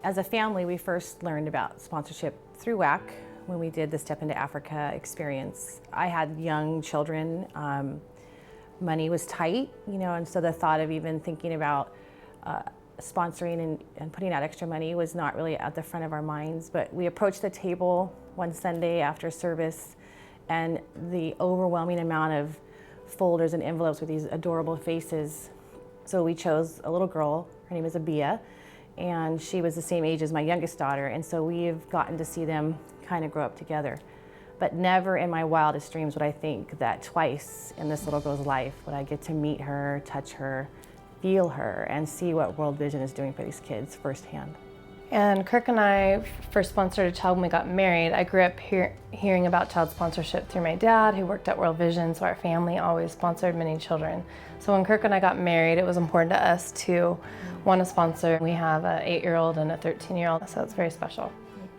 As a family, we first learned about sponsorship through WACC when we did the Step into Africa experience. I had young children. Money was tight, and so the thought of even thinking about sponsoring and putting out extra money was not really at the front of our minds. But we approached the table one Sunday after service, and the overwhelming amount of folders and envelopes with these adorable faces. So we chose a little girl. Her name is Abia, and she was the same age as my youngest daughter, and so we've gotten to see them kind of grow up together. But never in my wildest dreams would I think that twice in this little girl's life would I get to meet her, touch her, feel her, and see what World Vision is doing for these kids firsthand. And Kirk and I first sponsored a child when we got married. I grew up hearing about child sponsorship through my dad, who worked at World Vision, so our family always sponsored many children. So when Kirk and I got married, it was important to us to want to sponsor. We have an 8-year-old and a 13-year-old, so it's very special.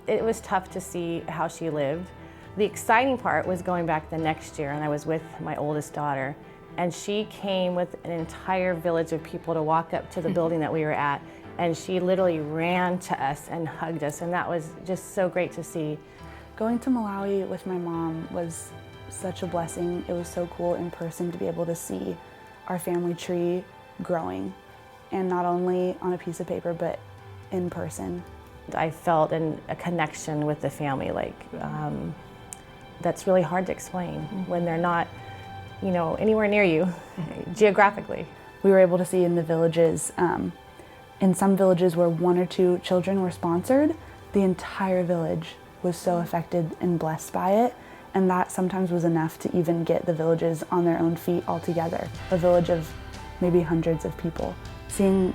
It was tough to see how she lived. The exciting part was going back the next year, and I was with my oldest daughter, and she came with an entire village of people to walk up to the building that we were at, and she literally ran to us and hugged us, and that was just so great to see. Going to Malawi with my mom was such a blessing. It was so cool in person to be able to see our family tree growing, and not only on a piece of paper, but in person. I felt a connection with the family, that's really hard to explain when they're not, anywhere near you geographically. We were able to see in the villages, in some villages where 1 or 2 children were sponsored, the entire village was so affected and blessed by it, and that sometimes was enough to even get the villages on their own feet altogether. A village of maybe hundreds of people. Seeing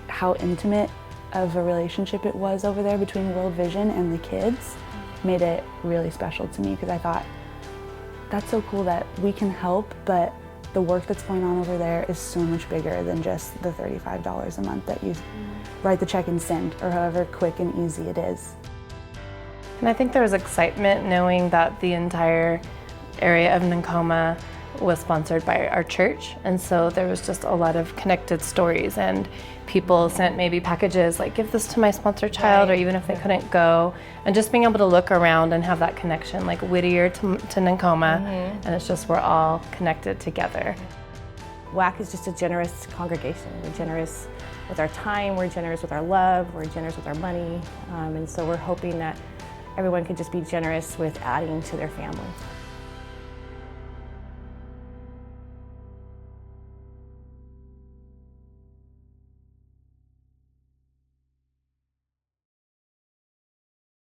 how intimate of a relationship it was over there between World Vision and the kids made it really special to me, because I thought, that's so cool that we can help, but the work that's going on over there is so much bigger than just the $35 a month that you write the check and send, or however quick and easy it is. And I think there was excitement knowing that the entire area of Nkoma was sponsored by our church, and so there was just a lot of connected stories, and people sent maybe packages like, give this to my sponsored child, or even if they couldn't go, and just being able to look around and have that connection, like Whittier to Nkoma, and it's just, we're all connected together. WACC is just a generous congregation. We're generous with our time, we're generous with our love, we're generous with our money, and so we're hoping that everyone can just be generous with adding to their family.